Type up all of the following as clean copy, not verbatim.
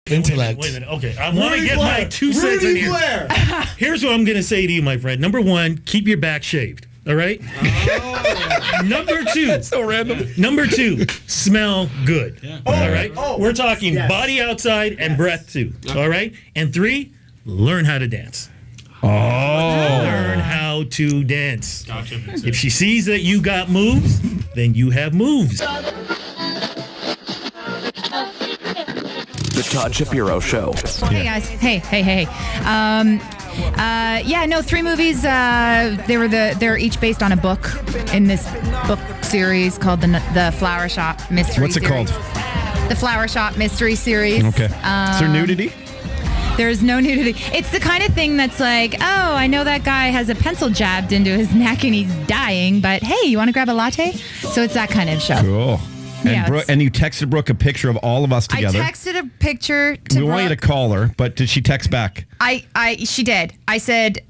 Intellect. Wait a minute. Okay, I want to get my 2 cents in here. Here's what I'm going to say to you, my friend. Number one, keep your back shaved. All right? Oh. Number two. That's so random. Number two, smell good. Yeah. All right? We're talking body outside and breath too. All right? And 3, learn how to dance. Learn how to dance. Gotcha. If she sees that you got moves, then you have moves. The Todd Shapiro Show. Hey guys. Hey. 3 movies. They're each based on a book in this book series called the Flower Shop Mystery. What's it called? The Flower Shop Mystery Series. Okay. Is there nudity? There's no nudity. It's the kind of thing that's like, oh, I know that guy has a pencil jabbed into his neck and he's dying, but hey, you want to grab a latte? So it's that kind of show. Cool. Yeah, and you texted Brooke a picture of all of us together. I texted a picture to Brooke. We want you to call her, but did she text back? She did. I said,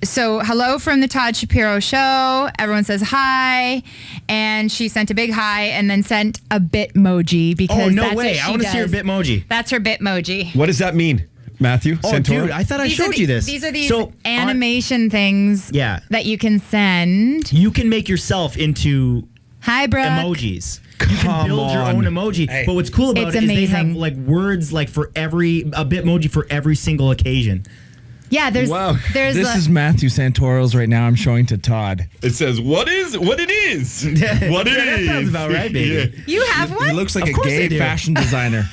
so hello from the Todd Shapiro Show. Everyone says hi. And she sent a big hi and then sent a Bitmoji because that's what she I want to see her Bitmoji. That's her Bitmoji. What does that mean, Matthew? Oh, Santoro? dude, I thought I showed you this. These are these animation things that you can send. You can make yourself into emojis. You can build your own emoji. Hey. But what's cool about it is they have like words like for a Bitmoji for every single occasion. Yeah, there's This is Matthew Santoro's right now. I'm showing to Todd. It says, what it is? What it is. That sounds about right, baby. Yeah. You have one? He looks like a gay fashion designer.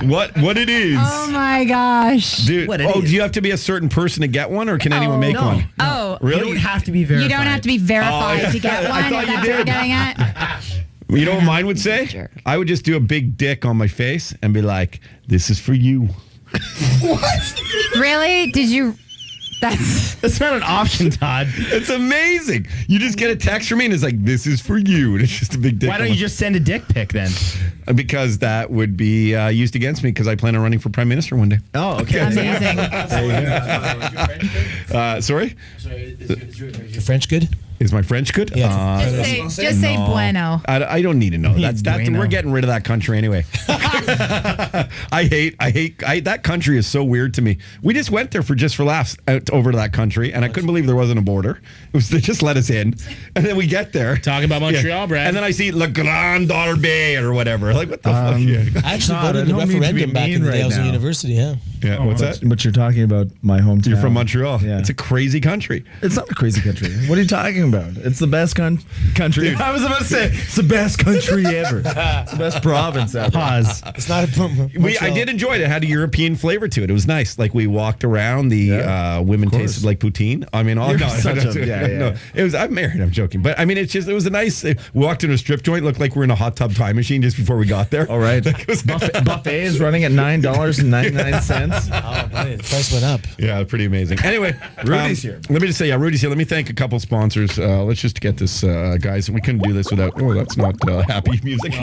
What it is. Oh my gosh. Dude, do you have to be a certain person to get one or can anyone make one? Oh. Really? You don't have to be verified. You don't have to be verified to get one. I thought you did. What you're getting at? You know what mine would say? I would just do a big dick on my face and be like, this is for you. What? Really? Did you... That's not an option, Todd. It's amazing. You just get a text from me and it's like, this is for you. And it's just a big dick. Why don't you just send a dick pic then? Because that would be used against me because I plan on running for Prime Minister one day. Oh, okay. Amazing. Sorry? Is your French good? Is my French good? Yeah. Just say bueno. I don't need to know. That's bueno. We're getting rid of that country anyway. I hate that country is so weird to me. We just went there for laughs over to that country, and I couldn't believe there wasn't a border. They just let us in, and then we get there. Talking about Montreal, Brad. And then I see Le Grand Bay or whatever. Like, what the fuck? I actually voted in the referendum back in the day. I was in university, Yeah, what's that? But you're talking about my hometown. You're from Montreal. Yeah. It's a crazy country. It's not a crazy country. What are you talking about? It's the best country. Dude. I was about to say, it's the best country ever. It's the best province ever. Pause. It's not I did enjoy it. It had a European flavor to it. It was nice. Like, we walked around. The women tasted like poutine. I mean, no. It was. I'm married. I'm joking. But, I mean, it was a nice... We walked into a strip joint. Looked like we were in a hot tub time machine just before we got there. All right. Buffet is running at $9.99. Oh, buddy, the price went up. Yeah, pretty amazing. Anyway, Rudy's here. Let me just say, Rudy's here. Let me thank a couple sponsors. Let's just get this, guys. We couldn't do this without... Oh, that's not happy music.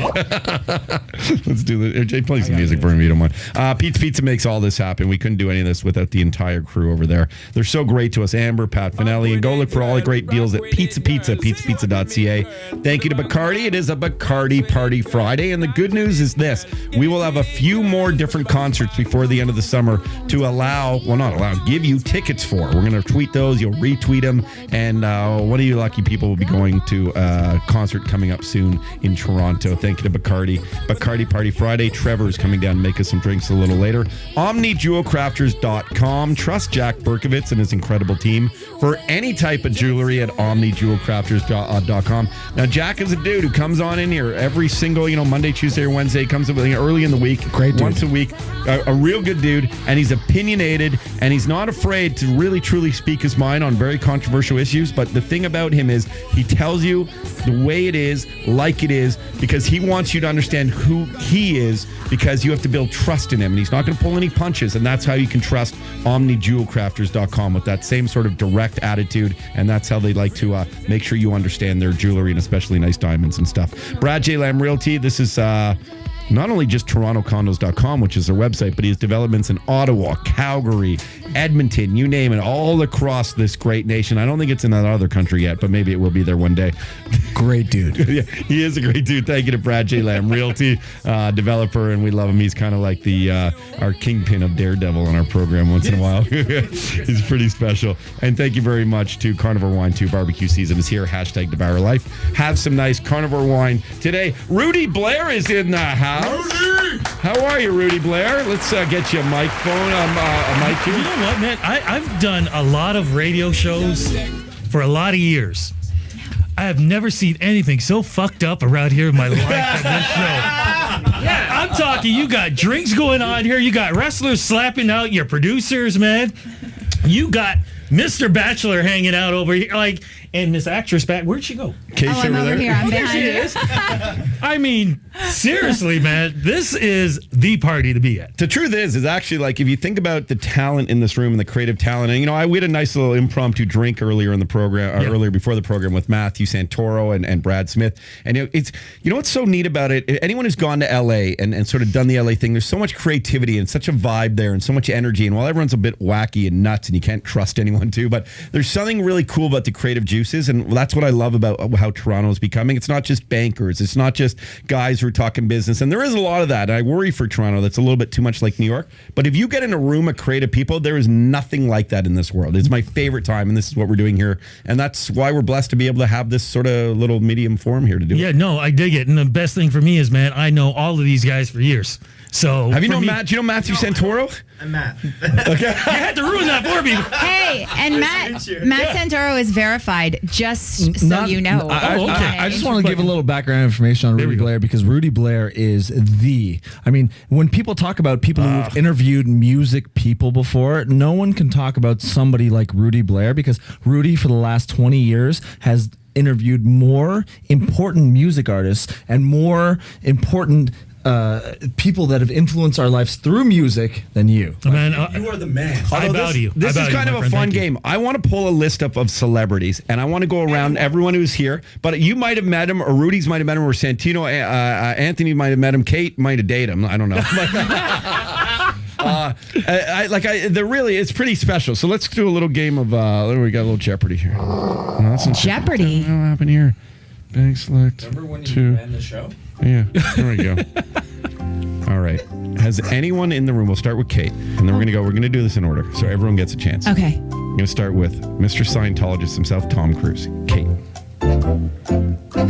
Let's do this. Jay, play some music for me, if you don't mind. Pete's Pizza makes all this happen. We couldn't do any of this without the entire crew over there. They're so great to us. Amber, Pat Finelli, and go look for all the great deals at pizzapizza.ca. Thank you to Bacardi. It is a Bacardi Party Friday, and the good news is this. We will have a few more different concerts before the end of the summer to give you tickets for. We're going to tweet those. You'll retweet them, and one of you lucky people will be going to a concert coming up soon in Toronto. Thank you to Bacardi. Bacardi Party Friday. Trevor's coming down to make us some drinks a little later. OmniJewelCrafters.com. Trust Jack Berkovitz and his incredible team for any type of jewelry at OmniJewelCrafters.com. Now, Jack is a dude who comes on in here every single, Monday, Tuesday, or Wednesday. Comes up early in the week. Great dude. Once a week. A real good dude, and he's opinionated, and he's not afraid to really, truly speak his mind on very controversial issues. But the thing about him is he tells you the way it is, like it is, because he wants you to understand who he is, because you have to build trust in him, and he's not going to pull any punches, and that's how you can trust OmniJewelCrafters.com with that same sort of direct attitude, and that's how they like to make sure you understand their jewelry, and especially nice diamonds and stuff. Brad J. Lamb Realty, this is... not only just TorontoCondos.com, which is their website, but he has developments in Ottawa, Calgary, Edmonton, you name it, all across this great nation. I don't think it's in that other country yet, but maybe it will be there one day. Great dude. Yeah, he is a great dude. Thank you to Brad J. Lamb, Realty developer, and we love him. He's kind of like the our kingpin of Daredevil on our program once in a while. He's pretty special. And thank you very much to Carnivore Wine, too. Barbecue season is here. Hashtag Devour Life. Have some nice Carnivore wine today. Rudy Blair is in the house. Rudy! How are you, Rudy Blair? Let's get you a microphone. A mic here. You know what, man? I've done a lot of radio shows for a lot of years. I have never seen anything so fucked up around here in my life than this show. Yeah, I'm talking, you got drinks going on here. You got wrestlers slapping out your producers, man. You got Mr. Bachelor hanging out over here. Like, and this actress back, where'd she go? I'm over here. I'm behind she you. is. I mean, seriously, man, this is the party to be at. The truth is actually, like, if you think about the talent in this room and the creative talent, and, you know, we had a nice little impromptu drink earlier in the program, earlier before the program with Matthew Santoro and Brad Smith. And it's, you know what's so neat about it? Anyone who's gone to LA and sort of done the LA thing, there's so much creativity and such a vibe there and so much energy. And while everyone's a bit wacky and nuts and you can't trust anyone too, but there's something really cool about the creative juices. And that's what I love about how Toronto is becoming. It's not just bankers. It's not just guys who are talking business. And there is a lot of that. And I worry for Toronto. That's a little bit too much like New York. But if you get in a room of creative people, there is nothing like that in this world. It's my favorite time. And this is what we're doing here. And that's why we're blessed to be able to have this sort of little medium forum here to do it. Yeah, no, I dig it. And the best thing for me is, man, I know all of these guys for years. So have you known Matt? Do you know Matthew Santoro? I'm Matt. Okay. You had to ruin that for me. Hey, and Matt Santoro is verified, just so you know. I just want to give a little background information on Rudy Blair, because Rudy Blair is when people talk about people who've interviewed music people before, no one can talk about somebody like Rudy Blair, because Rudy, for the last 20 years, has interviewed more important music artists and more important people that have influenced our lives through music than you. Man, you are the man. I bow to you. This is kind of a fun game. I want to pull a list up of celebrities, and I want to go around everyone who's here. But you might have met him, or Rudy's might have met him, or Santino, Anthony might have met him, Kate might have dated him. I don't know. They're really, it's pretty special. So let's do a little game of, we got a little Jeopardy here. Jeopardy? What happened here? Bank select. Remember when you ran the show? Yeah, there we go. All right. Has anyone in the room, we'll start with Kate, and then we're going to do this in order, so everyone gets a chance. Okay. I'm going to start with Mr. Scientologist himself, Tom Cruise. Kate.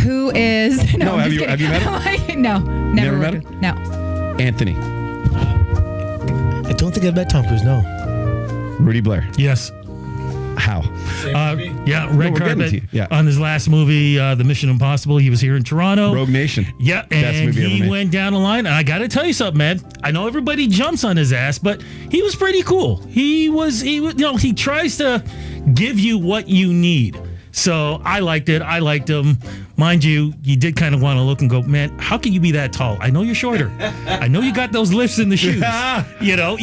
Who is... No, have you met him? No, never met him? No. Anthony. I don't think I've met Tom Cruise, no. Rudy Blair. Yes. How? Red carpet on his last movie, The Mission Impossible. He was here in Toronto. Rogue Nation. Yeah, and he went down the line. And I got to tell you something, man. I know everybody jumps on his ass, but he was pretty cool. He tries to give you what you need. So I liked it. I liked him. Mind you, you did kind of want to look and go, man, how can you be that tall? I know you're shorter. I know you got those lifts in the shoes. You know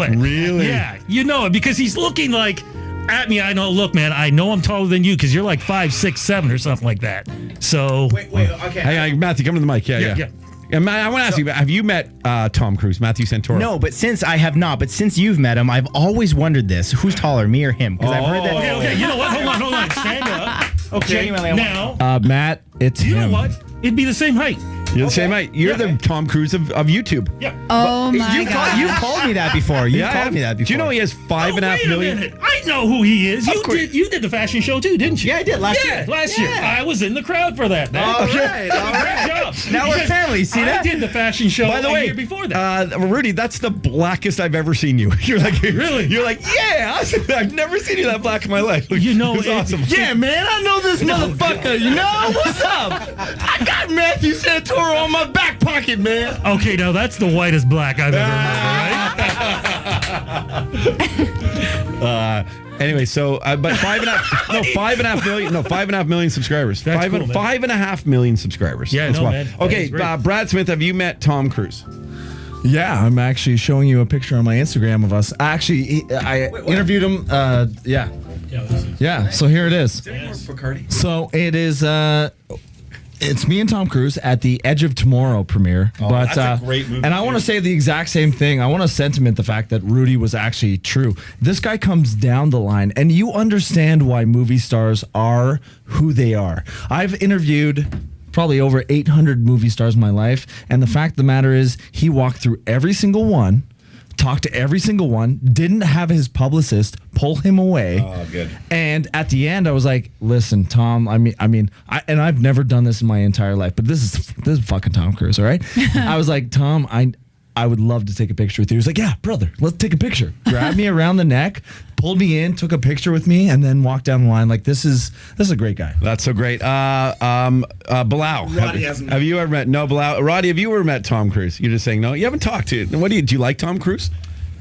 it. Really? Yeah, you know it, because he's looking like at me. I know, look, man, I know I'm taller than you because you're like 5'6", 7" or something like that. So wait, okay. Hey, Matthew, come to the mic. Yeah. I want to ask you, have you met Tom Cruise, Matthew Santoro? No, but since I have not, but since you've met him, I've always wondered this: who's taller, me or him? Because I've heard that. Okay. You know what? Hold on. Stand up. Okay. Genuinely, now, Matt, it's him. You know what? It'd be the same height. You're the same height. You're the Tom Cruise of YouTube. Yeah. Oh my God. You've called me that before. You've called me that before. Do you know he has 5.5 million? Wait a minute. I know who he is. You did the fashion show too, didn't you? Yeah, I did last year. Last year. I was in the crowd for that. All right. Great job. Now we're family. See that? I did the fashion show By the way, a year before that. Rudy, that's the blackest I've ever seen you. You're like, really? You're like, yeah. I've never seen you that black in my life. You know, it's awesome. Yeah, man, I know this motherfucker. You know what's up? I got Matthew Santoro on my back pocket, man. Okay, now that's the whitest black I've ever met, right? Anyway, so but 5.5 million subscribers. That's cool, man. 5.5 million subscribers. Yeah, that's man. Okay, Brad Smith, have you met Tom Cruise? Yeah, I'm actually showing you a picture on my Instagram of us. Actually, I interviewed him. Yeah. So here it is. So it is. It's me and Tom Cruise at the Edge of Tomorrow premiere. That's a great movie. And I want to say the exact same thing. I want to sentiment the fact that Rudy was actually true. This guy comes down the line, and you understand why movie stars are who they are. I've interviewed probably over 800 movie stars in my life, and the fact of the matter is he walked through every single one, talked to every single one, didn't have his publicist pull him away. Oh, good. And at the end, I was like, "Listen, Tom. I've never done this in my entire life, but this is fucking Tom Cruise, all right?" I was like, "Tom, I would love to take a picture with you." He was like, "Yeah, brother, let's take a picture." Grabbed me around the neck, pulled me in, took a picture with me, and then walked down the line. Like, this is a great guy. That's so great. Bilal, have you ever met? No, Bilal. Roddy, have you ever met Tom Cruise? You're just saying no. You haven't talked to. Do you like Tom Cruise?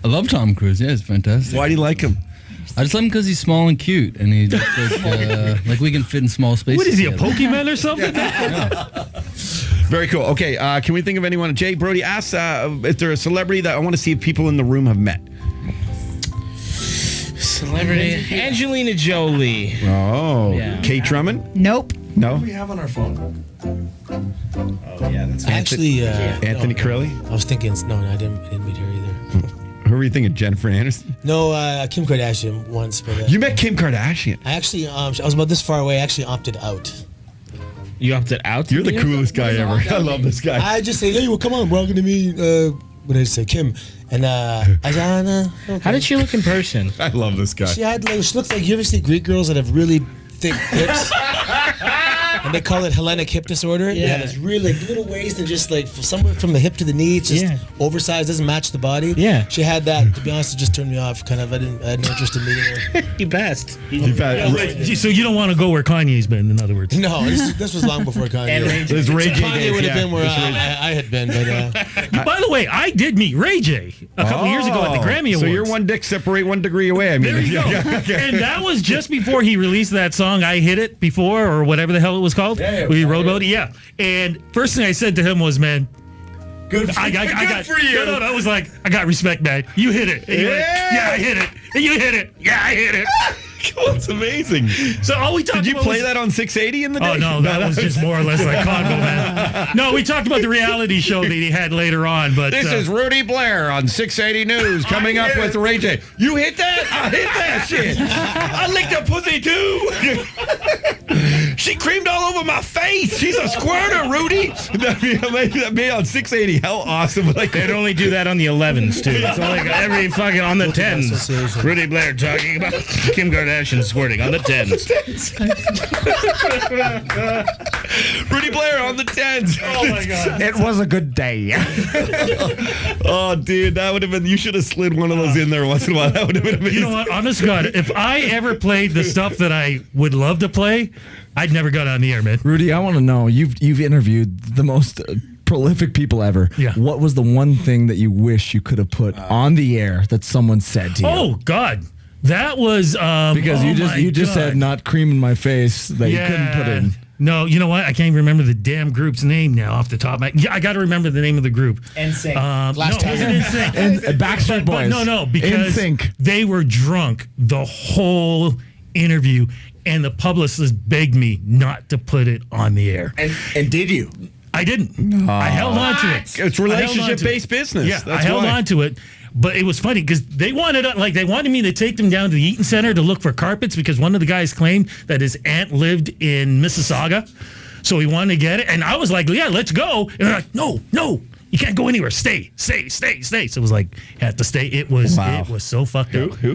I love Tom Cruise. Yeah, it's fantastic. Why do you like him? I just love him because he's small and cute, and he just like we can fit in small spaces. What is he, a together. Pokemon or something? Very cool. Okay, can we think of anyone? Jay, Brody, ask if there's a celebrity that I want to see if people in the room have met. Celebrity Angelina Jolie. Oh, Yeah. Kate Drummond? Nope. No. We have on our phone. Oh yeah, that's Actually, Anthony Curley? I was thinking, no, I didn't meet her either. Who were you thinking? Jennifer Aniston? No, Kim Kardashian once, but You met Kim Kardashian. I actually, I was about this far away. I actually opted out. You opted out. You're the coolest guy ever. I love this guy. I just say, hey, well, come on, we're all gonna meet. What did I say, Kim? And I said, okay. How did she look in person? I love this guy. She looks like, you ever see Greek girls that have really thick hips? And they call it Hellenic hip disorder. Yeah. Yeah, it's really like little waist and just like somewhere from the hip to the knee, it's just oversized, doesn't match the body. Yeah. She had that. To be honest, it just turned me off. Kind of, I had no interest in meeting her. You best. So you don't want to go where Kanye's been, in other words. No, this was long before Kanye. And Ray J. There's Ray J. Kanye would have yeah. been where I had been, but By the way, I did meet Ray J a couple years ago at the Grammy Awards. So you're one dick separate 1 degree away. I mean, There you go. And that was just before he released that song, I Hit It Before, or whatever the hell it was called. We wrote about it. Yeah. And first thing I said to him was, man, Good for, I got for you. No, I was like, I got respect, man. You hit it. And you're like, yeah, I hit it. And you hit it. Yeah, I hit it. That's amazing. So all we talked about Did you play was, that on 680 in the day? Oh, no, that was just more or less like Congo, man. No, we talked about the reality show that he had later on. But This is Rudy Blair on 680 News coming up with Ray J. You hit that? I hit that shit. I licked a pussy too. She creamed all over my face. She's a squirter, Rudy. That me on 680. How awesome. Like, They'd only do that on the 11s, too. It's only every fucking on the 10s. Rudy Blair talking about Kim Kardashian squirting on the 10s. Rudy Blair on the 10s. Oh, my God. It was a good day. Oh, dude, that would have been. You should have slid one of those in there once in a while. That would have been amazing. You know what? Honest to God, if I ever played the stuff that I would love to play, I'd never got on the air, man. Rudy, I want to know, you've interviewed the most prolific people ever. Yeah. What was the one thing that you wish you could have put on the air that someone said to you? Oh, God. That was Because you just said not cream in my face that you couldn't put in. No, you know what? I can't even remember the damn group's name now off the top. I got to remember the name of the group. NSYNC. No, it wasn't NSYNC. And Backstreet Boys. No, because NSYNC. they were drunk the whole interview, and the publicist begged me not to put it on the air. And did you? I didn't. I held on to it. It's relationship-based business. Yeah, That's I held why. on to it. But it was funny because they wanted me to take them down to the Eaton Center to look for carpets because one of the guys claimed that his aunt lived in Mississauga. So he wanted to get it. And I was like, yeah, let's go. And they're like, no, you can't go anywhere. Stay. So it was like, had to stay. It was so fucked up. Who?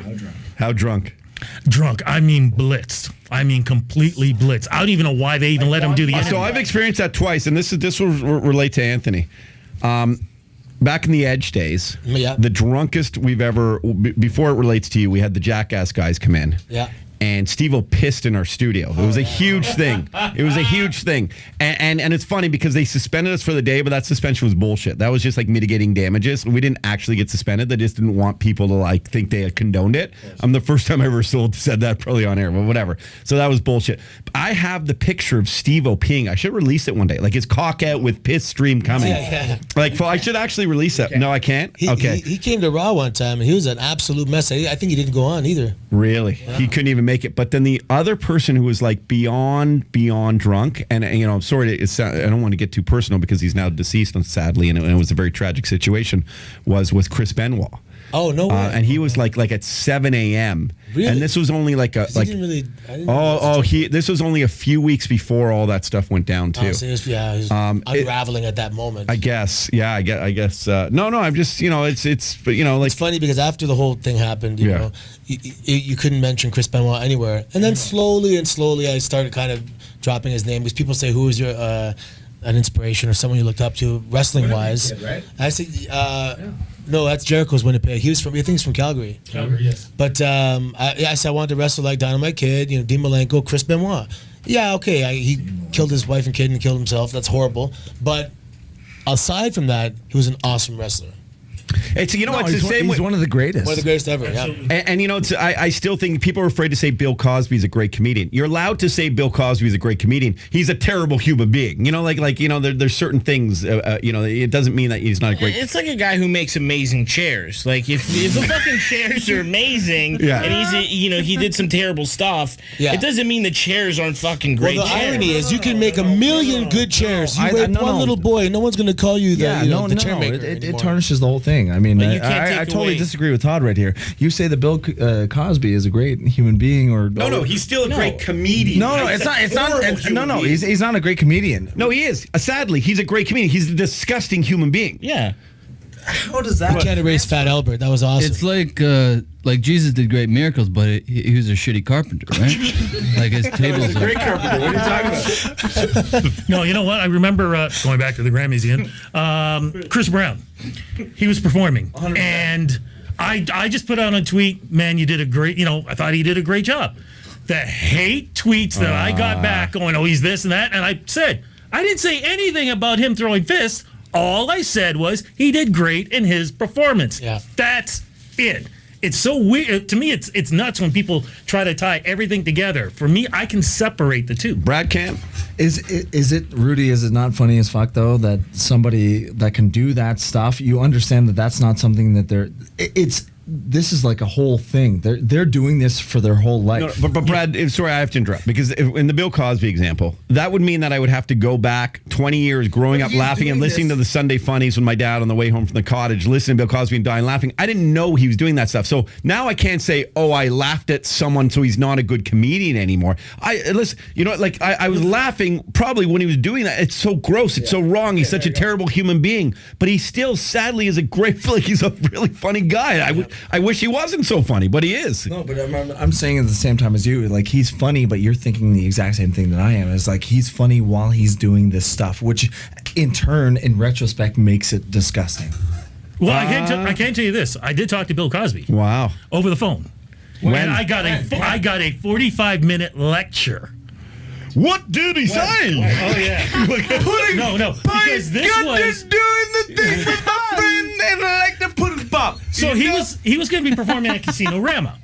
How drunk? Drunk. I mean, blitzed. I mean, completely blitzed. I don't even know why they even let him do the interview. So I've experienced that twice, and this will relate to Anthony. Back in the Edge days, the drunkest we've ever, before it relates to you, we had the Jackass guys come in. Yeah. And Steve-O pissed in our studio. It was a huge thing. It was a huge thing. And it's funny because they suspended us for the day, but that suspension was bullshit. That was just like mitigating damages. We didn't actually get suspended. They just didn't want people to like think they had condoned it. The first time I ever said that probably on air, but whatever. So that was bullshit. I have the picture of Steve-O peeing. I should release it one day. Like his cock out with piss stream coming. Yeah. Like, I should actually release that. No, I can't? He came to Raw one time, and he was an absolute mess. I think he didn't go on either. Really? He couldn't even make it. But then the other person who was like beyond drunk, and I'm sorry, I don't want to get too personal because he's now deceased, sadly, and it was a very tragic situation, was Chris Benoit. Oh, no way. And he was like at 7 a.m. Really? And this was only this was only a few weeks before all that stuff went down too. So he was unraveling at that moment. I guess. Yeah, I guess. No, I'm just, it's funny because after the whole thing happened, you know, you couldn't mention Chris Benoit anywhere. And then slowly I started kind of dropping his name because people say, who was your an inspiration or someone you looked up to wrestling wise? Right? I said, no, that's Jericho's Winnipeg. I think he's from Calgary. Calgary, yes. But I said I wanted to wrestle like Dynamite Kid, Dean Malenko, Chris Benoit. Yeah, okay, he killed his wife and kid and killed himself. That's horrible. But aside from that, he was an awesome wrestler. It's it's the same. He's one of the greatest. One of the greatest ever. Yeah. And I still think people are afraid to say Bill Cosby's a great comedian. You're allowed to say Bill Cosby's a great comedian. He's a terrible human being. There's certain things. It doesn't mean that he's not a great. It's like a guy who makes amazing chairs. Like if the fucking chairs are amazing, and he did some terrible stuff. Yeah. It doesn't mean the chairs aren't fucking great. Well, the irony is you can make a million good chairs. You rape one little boy, no one's going to call you the chair maker. It tarnishes the whole thing. I mean, I totally disagree with Todd right here. You say that Bill Cosby is a great human being, or no, he's still a great comedian. No, it's not. He's not a great comedian. No, he is. Sadly, he's a great comedian. He's a disgusting human being. Yeah. How does that? You can't erase Fat Albert. That was awesome. It's like Jesus did great miracles, but he was a shitty carpenter, right? Like his tables. Great carpenter. What are you talking about? No, you know what? I remember going back to the Grammys again. Chris Brown, he was performing, 100%. And I just put out a tweet. Man, you did a great. I thought he did a great job. The hate tweets that I got back going, oh, he's this and that, and I said I didn't say anything about him throwing fists. All I said was he did great in his performance. Yeah. That's it. It's so weird. To me, it's nuts when people try to tie everything together. For me, I can separate the two. Brad Camp. Is it, Rudy, is it not funny as fuck, though, that somebody that can do that stuff, you understand that that's not something that this is like a whole thing. They're doing this for their whole life. No, but Brad, sorry, I have to interrupt because in the Bill Cosby example, that would mean that I would have to go back 20 years growing up laughing and listening to the Sunday Funnies with my dad on the way home from the cottage, listening to Bill Cosby and dying laughing. I didn't know he was doing that stuff. So now I can't say, oh, I laughed at someone so he's not a good comedian anymore. I was laughing probably when he was doing that. It's so gross. It's so wrong. He's such a terrible human being. But he still, sadly, is a great, he's a really funny guy. I wish he wasn't so funny, but he is. No, but I'm saying at the same time as you, like, he's funny, but you're thinking the exact same thing that I am. It's like he's funny while he's doing this stuff, which in turn, in retrospect, makes it disgusting. Well, I can't tell you this. I did talk to Bill Cosby. Wow. Over the phone. And I got a 45-minute lecture. What did he say? Oh yeah. No. Because this was doing the thing with my friend and I like to put it pop. So he was going to be performing at Casino Rama.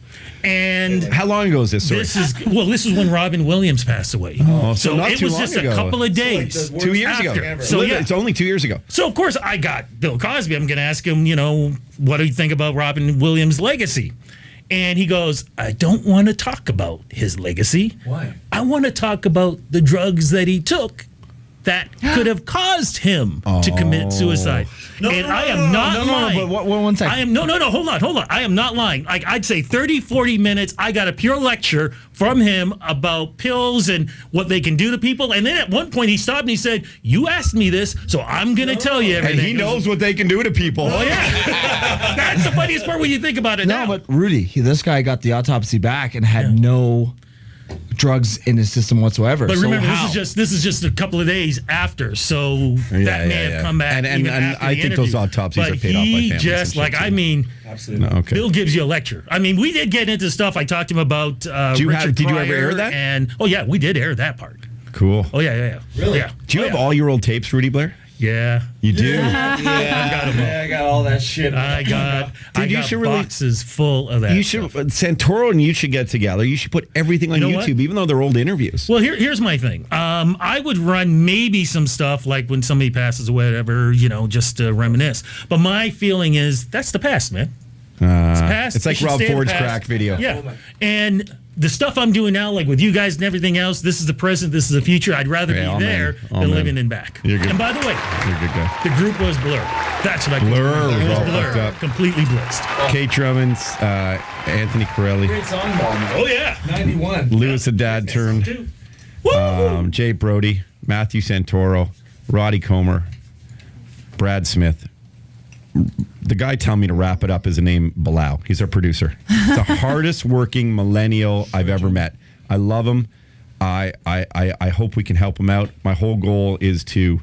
And how long ago is this? Sorry. This is when Robin Williams passed away. Oh, so it was just a couple of days. 2 years ago. So it's only 2 years ago. So of course I got Bill Cosby. I'm going to ask him, what do you think about Robin Williams' legacy? And he goes, I don't want to talk about his legacy. Why? I want to talk about the drugs that he took that could have caused him to commit suicide. I am not lying. No, but one second. Hold on. I am not lying. Like, I'd say 30, 40 minutes, I got a pure lecture from him about pills and what they can do to people. And then at one point he stopped and he said, you asked me this, so I'm going to tell you everything. And he knows what they can do to people. Oh, yeah. That's the funniest part when you think about it now. No, but Rudy, this guy got the autopsy back and had no drugs in his system whatsoever. But remember, this is just a couple of days after, so that may have come back. And I think those autopsies are paid off by families. Absolutely. No, okay. Bill gives you a lecture. I mean, we did get into stuff. I talked to him about did you ever air that? And we did air that part. Cool. Oh yeah. Really? Yeah. Do you have all your old tapes, Rudy Blair? Yeah. You do? I got them all. I got all that shit. I got boxes full of that. You should, Santoro and you should get together. You should put everything on YouTube, even though they're old interviews. Well, here's my thing. I would run maybe some stuff like when somebody passes or whatever, just to reminisce. But my feeling is that's the past, man. It's past. It's like should Rob stay in the Ford's past. crack video. Yeah. And the stuff I'm doing now, like with you guys and everything else, this is the present, this is the future. I'd rather be there than living in back. You're good. And by the way, you're a good guy. The group was Blur. That's what I Blur was all Blur. fucked up. Completely blitzed. Kate Drummond, Anthony Corelli. Great song, Ball. Oh, yeah. 91. Lewis and Dad turned. Jay Brody, Matthew Santoro, Roddy Comer, Brad Smith. The guy telling me to wrap it up is a name Bilal. He's our producer. He's the hardest working millennial I've ever met. I love him. I hope we can help him out. My whole goal is to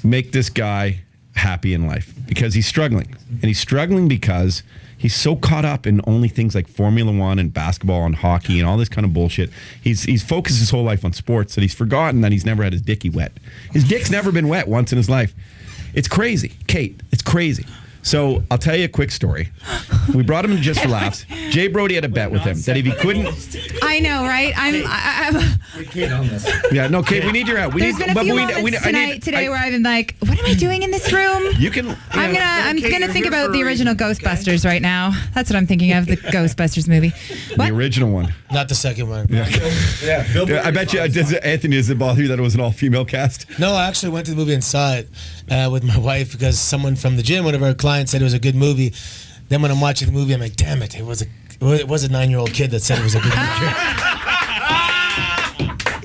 make this guy happy in life because he's struggling. And he's struggling because he's so caught up in only things like Formula One and basketball and hockey and all this kind of bullshit. He's focused his whole life on sports that he's forgotten that he's never had his dickie wet. His dick's never been wet once in his life. It's crazy. Kate, it's crazy. So I'll tell you a quick story. We brought him in just for laughs. Jay Brody had a bet with him that if he couldn't... I know, right? I'm Kate on this. Yeah, no, Kate, we need your help. There's been a few moments today where I've been like, what am I doing in this room? You can... I'm gonna think about the original Ghostbusters right now. That's what I'm thinking of, the Ghostbusters movie. What? The original one. Not the second one. Yeah. I bet you, Anthony, does it bother you that it was an all-female cast? No, I actually went to the movie and saw it with my wife because someone from the gym, one of our clients, said it was a good movie. Then when I'm watching the movie, I'm like, damn it, it was a 9-year-old kid that said it was a good movie.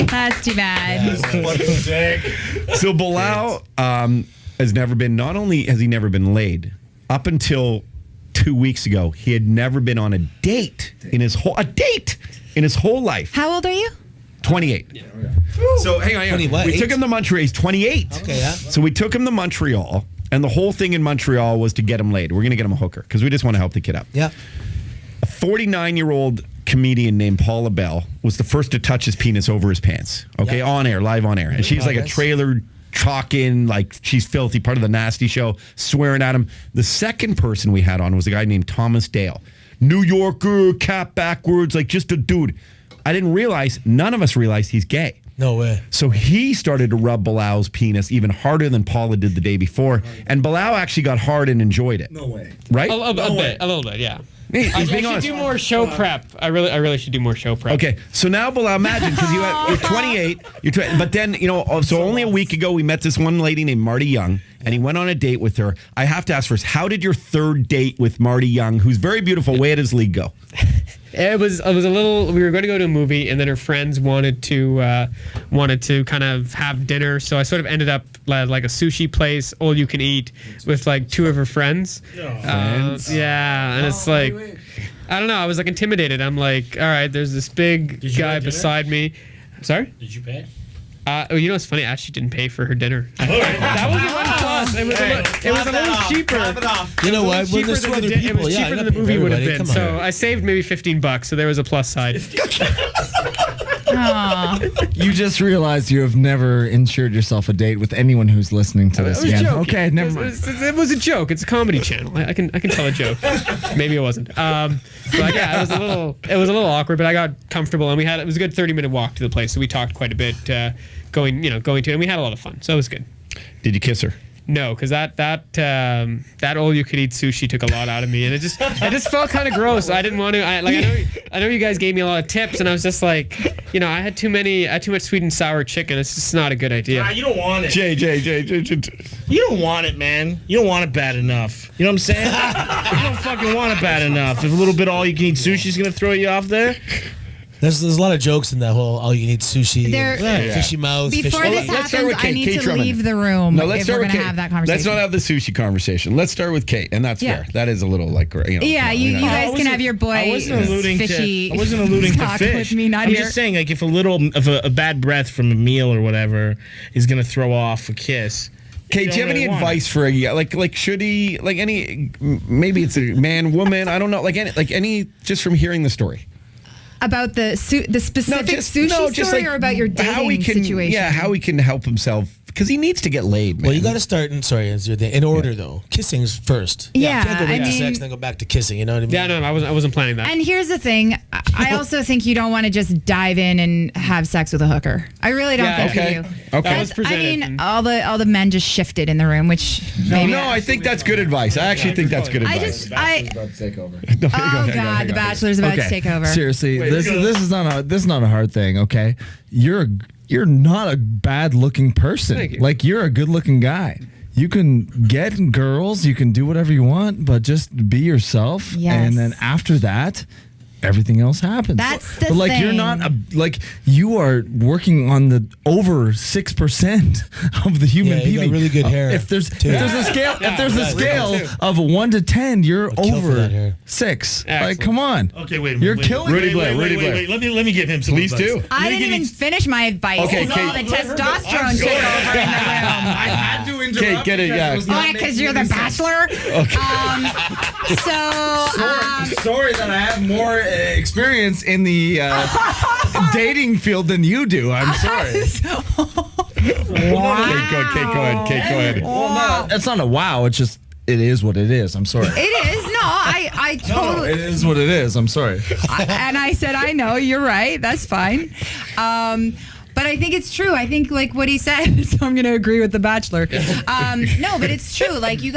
That's too bad. So Bilal has never been, not only has he never been laid, up until 2 weeks ago, he had never been on a date in his whole life. How old are you? 28. Yeah. So hang on. We took him to Montreal. He's 28. Okay, yeah. So we took him to Montreal, and the whole thing in Montreal was to get him laid. We're going to get him a hooker because we just want to help the kid out. Yeah. A 49-year-old comedian named Paula Bell was the first to touch his penis over his pants. Okay, yeah. live on air. And she's like a trailer talking, like she's filthy, part of the nasty show, swearing at him. The second person we had on was a guy named Thomas Dale. New Yorker, cap backwards, like just a dude. None of us realized he's gay. No way. So he started to rub Bilal's penis even harder than Paula did the day before. And Bilal actually got hard and enjoyed it. No way. Right? A little bit, yeah. He's being I honest. should do more show prep. I really should do more show prep. Okay, so now Bilal, imagine, because you're 28, but then, so only a week ago we met this one lady named Marty Young, and he went on a date with her. I have to ask first, how did your third date with Marty Young, who's very beautiful, way at his league go? It was a little. We were going to go to a movie, and then her friends wanted to kind of have dinner. So I sort of ended up like a sushi place, all you can eat, with like two of her friends. Yeah, and it's like, I don't know. I was like intimidated. I'm like, all right, there's this big guy beside me. Sorry? Did you pay? What's funny? I actually didn't pay for her dinner. That was a one plus. It was a little cheaper. You know what? When there's other people, it was cheaper than the movie would have been. So I saved maybe $15, so there was a plus side. You just realized you have never insured yourself a date with anyone who's listening to this again. Okay, never mind. It was a joke. It's a comedy channel. I can tell a joke. Maybe it wasn't. It was a little awkward, but I got comfortable, and it was a good 30-minute walk to the place. So we talked quite a bit, going to it, and we had a lot of fun. So it was good. Did you kiss her? No, because that all-you-could-eat sushi took a lot out of me, and it just felt kind of gross. I didn't want to. I know you guys gave me a lot of tips, and I was just like, I had too much sweet and sour chicken. It's just not a good idea. You don't want it. Jay. You don't want it, man. You don't want it bad enough. You know what I'm saying? You don't fucking want it bad enough. If a little bit all-you-can-eat sushi is gonna throw you off there. There's a lot of jokes in that whole all-you-can-eat sushi, fishy mouth. Before this happens, I need to leave the room if we're going to have that conversation. Let's not have the sushi conversation. Let's start with Kate, and that's fair. That is a little like, Yeah, you guys can have your boy I wasn't alluding to fish. With me, not I'm here. just saying, like, if a little of a bad breath from a meal or whatever is going to throw off a kiss. Kate, do you have any advice for like should he, like, any, maybe it's a man, woman, I don't know, like any just from hearing the story. About the specific sushi story, or about your dating situation? Yeah, how he can help himself. Because he needs to get laid, man. Well, you got to start in order, though. Kissing's first. Yeah, you can't go right to sex, then go back to kissing. You know what I mean? Yeah, no, I wasn't planning that. And here's the thing: I also think you don't want to just dive in and have sex with a hooker. I really don't think you do. Okay. That was presented. I mean, all the men just shifted in the room, which maybe I think that's good advice. I actually think that's good advice. About to take over. Oh God, The Bachelor's about to take over. Seriously, this is not a hard thing. Okay, you're not a bad looking person. Thank you. Like, you're a good looking guy. You can get girls, you can do whatever you want, but just be yourself. Yes. And then after that, everything else happens. That's the but like thing. you're not you are working on the over 6% of the human Yeah, you being. got really good hair. If there's a scale of 1 to 10, you're kill for that over hair. 6. Excellent. Like, come on. Okay, wait a minute. You're wait, killing Rudy it. Blair. Wait. Let me give him some Please advice. do. I didn't even finish my advice. Okay, It's all Kate. the testosterone took over in the room. I had to interrupt. Kate, get it, yeah. Oh, because you're the Bachelor. Sorry that I have more experience in the dating field than you do. I'm sorry. Kate, go ahead. Well, no, it's not a wow. It's just, it is what it is. I'm sorry. It is. No, I totally. It is what it is. I'm sorry. And I said, I know, you're right. That's fine. But I think it's true. I think like what he said, so I'm going to agree with The Bachelor. No, but it's true. Like you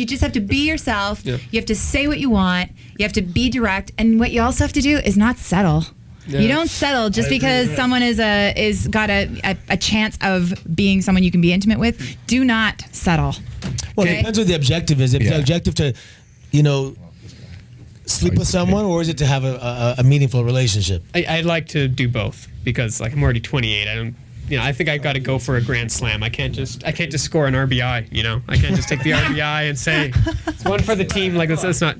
just have to be yourself. Yeah. You have to say what you want. You have to be direct. And what you also have to do is not settle. Yeah. You don't settle just because someone is got a chance of being someone you can be intimate with. Do not settle. Well, it depends what the objective is. If the objective to, sleep with someone, or is it to have a meaningful relationship? I'd like to do both because like I'm already 28. I think I've got to go for a grand slam. I can't just score an RBI. I can't just take the RBI and say it's one for the team. Like that's not.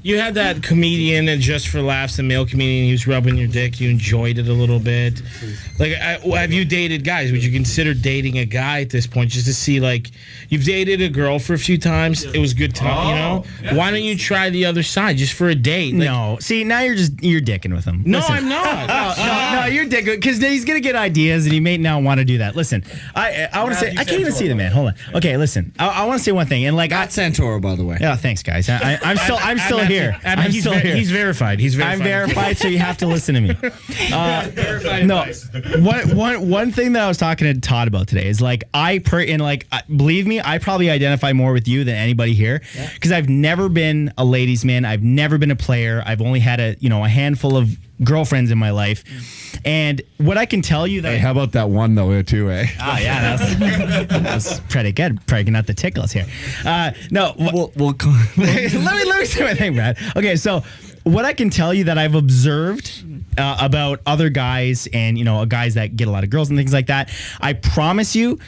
You had that comedian and Just for Laughs, the male comedian, he was rubbing your dick. You enjoyed it a little bit. Like, have you dated guys? Would you consider dating a guy at this point just to see, like, you've dated a girl for a few times. It was good time, Why don't you try the other side just for a date? Like, no. See, now you're dicking with him. No, Listen. I'm not. No, you're dicking because he's going to get ideas and he may not want to do that. Listen, I want to say, I can't even see the man. Hold on. Okay, listen. I want to say one thing. And like, Santoro, by the way. Yeah, thanks, guys. I'm still here. I'm still here. He's verified. I'm verified, so you have to listen to me. One thing that I was talking to Todd about today is like believe me, I probably identify more with you than anybody here because I've never been a ladies' man. I've never been a player. I've only had a handful of girlfriends in my life. And what I can tell you that... Hey, how about that one, though, too, eh? Oh, yeah, that's pretty good. Probably not the tickles here. No, we'll let me say my thing, Brad. Okay, so what I can tell you that I've observed about other guys and, guys that get a lot of girls and things like that, I promise you,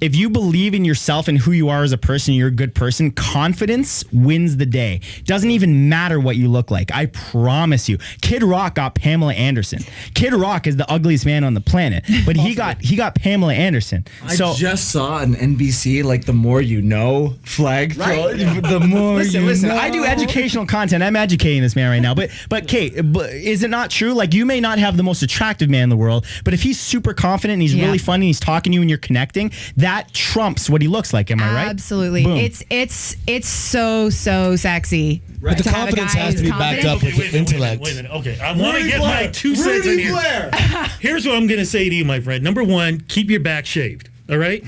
if you believe in yourself and who you are as a person, you're a good person, confidence wins the day. Doesn't even matter what you look like. I promise you. Kid Rock got Pamela Anderson. Kid Rock is the ugliest man on the planet, but he got Pamela Anderson. I just saw an NBC, like, the more you know flag. Right. The more listen, know. I do educational content. I'm educating this man right now. But Kate, is it not true? Like, you may not have the most attractive man in the world, but if he's super confident and he's really funny and he's talking to you and you're connecting, that trumps what he looks like. Am I right? Absolutely. Boom. It's so sexy. But the confidence has to be backed up with intellect. Wait a minute. Okay, I want to get my 2 cents in here. Here's what I'm going to say to you, my friend. Number 1, keep your back shaved. All right.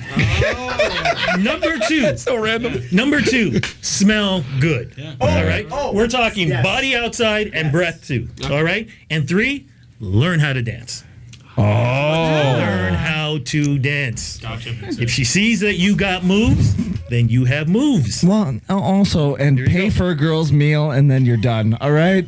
Number 2. That's so random. Number 2, smell good. Yeah. All right. We're talking body outside and breath too. All right. And 3, learn how to dance. Learn how to dance. Gotcha. If she sees that you got moves, then you have moves. Well, also, and pay for a girl's meal, and then you're done. All right.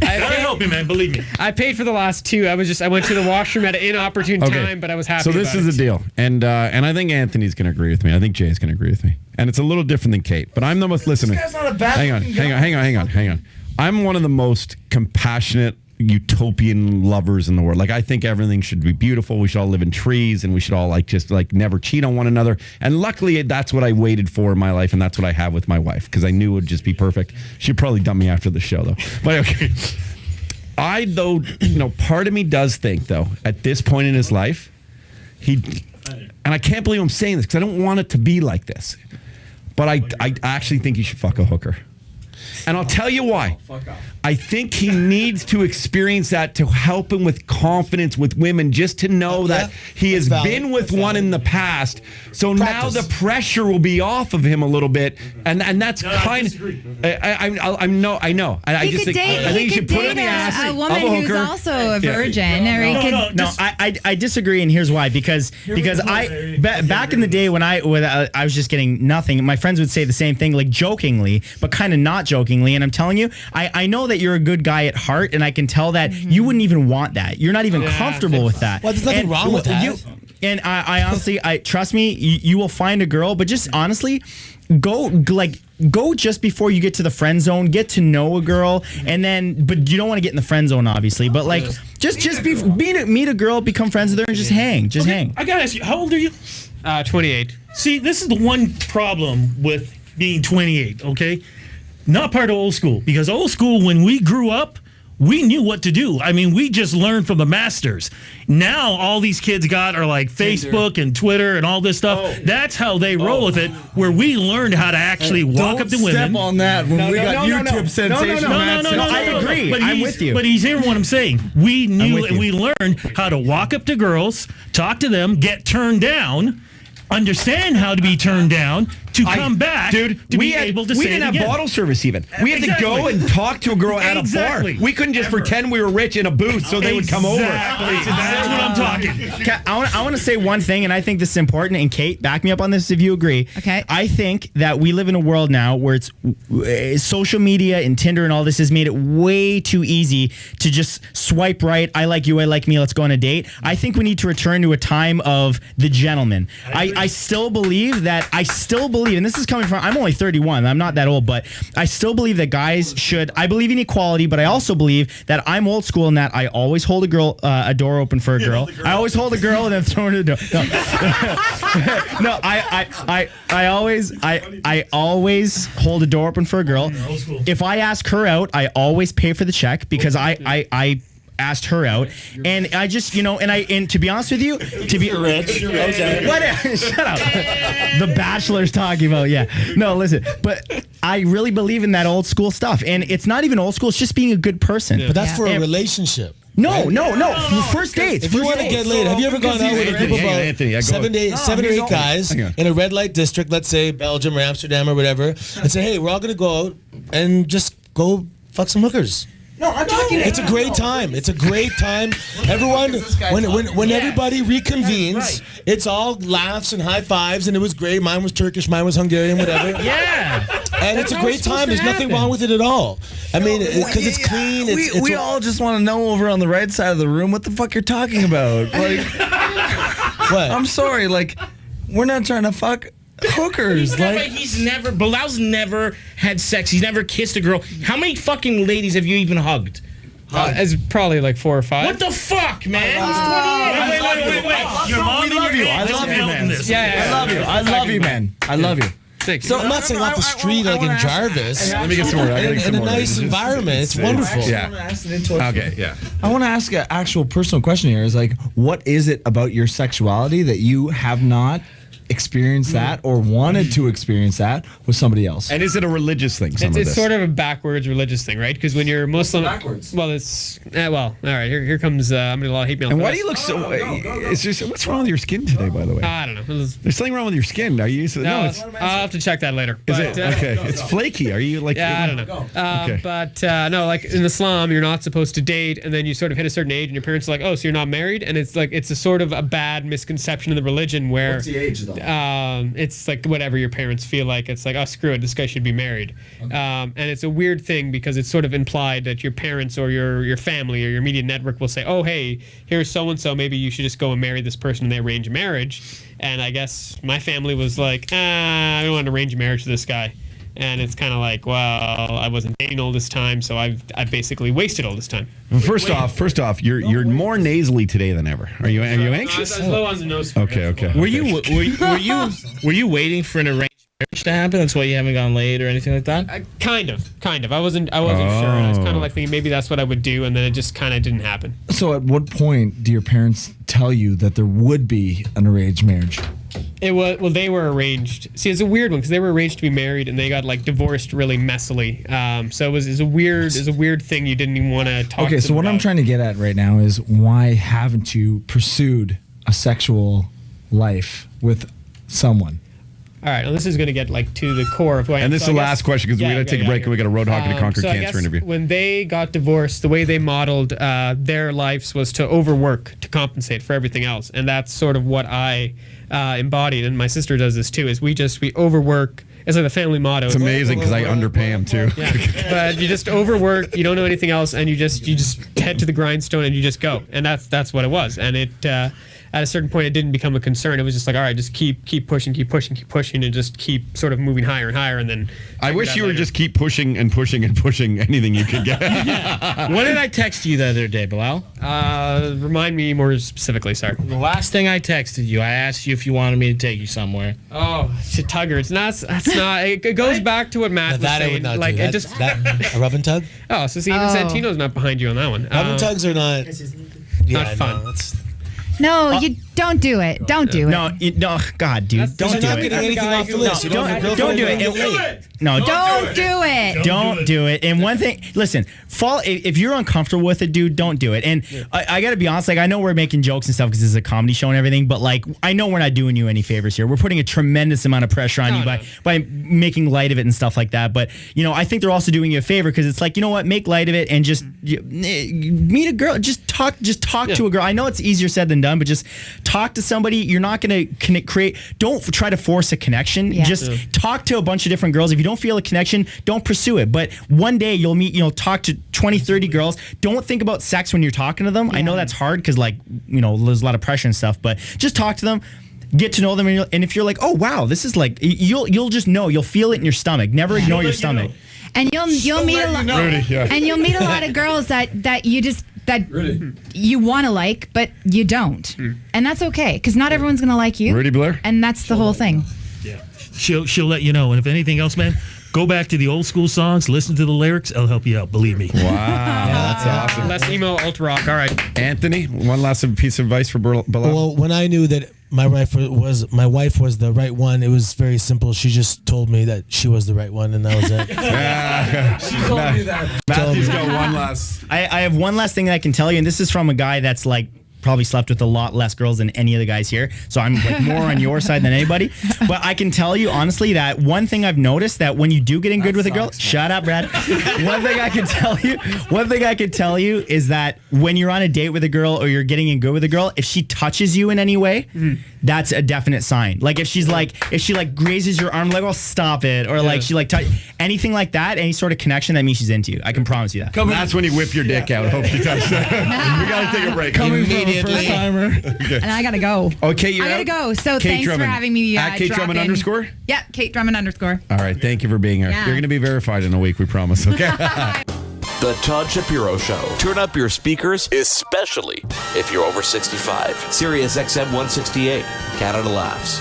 I help you, man. Believe me. I paid for the last 2. I went to the washroom at an inopportune time, but I was happy. So this is the deal, and I think Anthony's going to agree with me. I think Jay's going to agree with me, and it's a little different than Kate. But I'm the most listening. This guy's not a bad. Hang on. I'm one of the most compassionate, utopian lovers in the world. Like, I think everything should be beautiful. We should all live in trees, and we should all just never cheat on one another. And luckily, that's what I waited for in my life, and that's what I have with my wife because I knew it would just be perfect. She'd probably dump me after the show, though. But okay. part of me does think, though, at this point in his life, and I can't believe I'm saying this because I don't want it to be like this, but I actually think he should fuck a hooker. And I'll tell you why. I think he needs to experience that to help him with confidence with women, just to know that he has been with one in the past. So now the pressure will be off of him a little bit, and that's kind of. I know. I just think he should put it in the ass a woman who's also a virgin. I disagree, and here's why. Because back in the day when I was just getting nothing, my friends would say the same thing, like jokingly, but kind of not jokingly. And I'm telling you, I know that you're a good guy at heart, and I can tell that you wouldn't even want that. You're not even comfortable with that. Well, there's nothing wrong with that. And I honestly, trust me, you will find a girl, but just honestly, go just before you get to the friend zone, get to know a girl, and then, but you don't want to get in the friend zone, obviously, but like, just meet a girl, become friends with her, and just hang. I gotta ask you, how old are you? 28. See, this is the one problem with being 28, okay? Not part of old school, because old school, when we grew up, we knew what to do. I mean, we just learned from the masters. Now, all these kids are like Facebook and Twitter and all this stuff. That's how they roll with it, where we learned how to actually walk up to women. Step on that when we got YouTube sensation. No, I agree. I'm with you. But he's hearing what I'm saying. We knew and we learned how to walk up to girls, talk to them, get turned down, understand how to be turned down, to come back, dude. To be able to say it again. We didn't have bottle service even. We had to go and talk to a girl at a bar. We couldn't just pretend we were rich in a booth so they would come over. That's what I'm talking. I want to say one thing, and I think this is important, and Kate, back me up on this if you agree. Okay. I think that we live in a world now where it's social media and Tinder and all this has made it way too easy to just swipe right. I like you, I like me, let's go on a date. I think we need to return to a time of the gentleman. I still believe, and this is coming from, I'm only 31, I'm not that old, but I still believe that guys should, I believe in equality, but I also believe that I'm old school in that I always hold a door open for a girl. I always hold a girl and then throw her the door. No, I always hold a door open for a girl. If I ask her out, I always pay for the check because I asked her out, and I just, and to be honest with you, to be rich, what? Shut up. The Bachelor's talking about, no, listen, but I really believe in that old school stuff, and it's not even old school; it's just being a good person. But that's for a relationship. No. First dates. If you want to get laid, have you ever gone out with a group of seven or eight guys in a red light district, let's say Belgium or Amsterdam or whatever, and say, hey, we're all going to go out and just go fuck some hookers? No, I'm talking. It's a great time. It's a great time. Everyone, when everybody reconvenes, it's all laughs and high fives, and it was great. Mine was Turkish, mine was Hungarian, whatever. And it's a great time. There's nothing wrong with it at all. I mean, because it's clean. We all just want to know over on the right side of the room what the fuck you're talking about. Like, what? I'm sorry. Like, we're not trying to fuck hookers. Bilal's never had sex. He's never kissed a girl. How many fucking ladies have you even hugged? It's probably like 4 or 5. What the fuck, man? Wait. Your mom and your dad just built in this. I love you, man. I love you. So I'm not saying off the street like in Jarvis. Let me get some more. In a nice environment, it's wonderful. Okay. I want to ask an actual personal question here. Is like, what is it about your sexuality that you have not experienced that or wanted to experience that with somebody else? And is it a religious thing? It's sort of a backwards religious thing, right? Because when you're Muslim, backwards. Well, it's all right. Here comes. I'm gonna hate me on. And why do you look so? It's just, what's wrong with your skin today, by the way? I don't know. There's something wrong with your skin. Are you? I'll have to check that later. Is it okay? It's flaky. Are you like? Yeah, I don't know. Okay. But no, like in Islam, you're not supposed to date, and then you sort of hit a certain age, and your parents are like, oh, so you're not married, and it's like it's a sort of a bad misconception of the religion where. What's the age though? It's like whatever your parents feel like. It's like, oh, screw it, this guy should be married. Okay. And it's a weird thing because it's sort of implied that your parents or your family or your immediate network will say, oh, hey, here's so-and-so, maybe you should just go and marry this person, and they arrange a marriage. And I guess my family was like, I don't want to arrange a marriage to this guy. And it's kind of like, well, I wasn't dating all this time, so I've basically wasted all this time. First off, you're more nasally today than ever. Are you anxious? I was low on the nose. Okay. Were you waiting for an arranged marriage to happen? That's why you haven't gone late or anything like that? Kind of. I wasn't sure. And I was kind of like thinking maybe that's what I would do, and then it just kind of didn't happen. So at what point do your parents tell you that there would be an arranged marriage? It was they were arranged. See, it's a weird one because they were arranged to be married and they got like divorced really messily. So it was a weird thing you didn't even want to talk. Okay, to so them what about. I'm trying to get at right now is why haven't you pursued a sexual life with someone? All right, well, this is going to get like to the core of who I am. And this is the last question because we got to take a break and we got a Road Hockey to Conquer so I cancer guess interview. When they got divorced, the way they modeled their lives was to overwork to compensate for everything else, and that's sort of what I embodied. And my sister does this too. Is we overwork. It's like the family motto. It's amazing because I underpay him too. Yeah. But you just overwork. You don't know anything else, and you just head to the grindstone and you just go. And that's what it was. And it at a certain point it didn't become a concern. It was just like, all right, just keep pushing, and just keep sort of moving higher and higher. And then I wish you would just keep pushing and pushing and pushing anything you could get. What did I text you the other day, Bilal? Remind me more specifically, sir. The last thing I texted you, I asked you if you wanted me to take you somewhere. Oh, shit, Tugger. It's not. That's not. It goes back to what Matt was That I saying. would not like do. it just. A rub and tug? Oh, so see, even Santino's not behind you on that one. Rub and tugs are not. Not fun. No, you don't do it. Don't do it. No, God, dude, don't You're do not it. getting anything off the list. You Don't do it. No, Don't do it. Don't do it. And one thing, listen, if you're uncomfortable with it, dude, don't do it. And I got to be honest, like I know we're making jokes and stuff because this is a comedy show and everything, but like I know we're not doing you any favors here. We're putting a tremendous amount of pressure on you by making light of it and stuff like that. But I think they're also doing you a favor because it's like, you know what, make light of it and just meet a girl, just talk to a girl. I know it's easier said than done, but just talk to somebody. You're not going to don't try to force a connection. Yeah. Just talk to a bunch of different girls. If you don't feel a connection, don't pursue it. But one day you'll meet, talk to 20, 30 girls. Don't think about sex when you're talking to them. Yeah. I know that's hard because there's a lot of pressure and stuff, but just talk to them. Get to know them, and if you're like, oh wow, this is like, you'll just know, you'll feel it in your stomach. Never ignore your stomach. And you'll meet a lot. And you'll meet a lot of girls that you just you want to like, but you don't, and that's okay because not everyone's gonna like you. Rudy Blair, and that's the whole thing. Yeah, she'll let you know. And if anything else, man, go back to the old school songs, listen to the lyrics. It'll help you out. Believe me. Wow, that's awesome. Less emo, alt rock. All right, Anthony, one last piece of advice for Bilal. Well, when I knew that my wife was the right one, it was very simple. She just told me that she was the right one, and that was it. She told me that. Matthew's got one last. I have one last thing that I can tell you, and this is from a guy that's like probably slept with a lot less girls than any of the guys here. So I'm like more on your side than anybody. But I can tell you honestly that one thing I've noticed that when you do get in good with a girl, shut up, Brad. One thing I can tell you is that when you're on a date with a girl or you're getting in good with a girl, if she touches you in any way, that's a definite sign. Like if she grazes your arm, like, oh, stop it, or like she anything like that, any sort of connection, that means she's into you. I can promise you that. That's when you whip your dick out. Hope she touches that. We gotta take a break. First timer. Okay. And I gotta go. Oh, Kate, you're I gotta out? go. So Kate thanks Drummond. for having me. At Kate Drummond _ Yeah, Kate Drummond _ All right, thank you for being here. Yeah. You're going to be verified in a week, we promise. Okay. The Todd Shapiro Show. Turn up your speakers, especially if you're over 65. SiriusXM 168, Canada Laughs.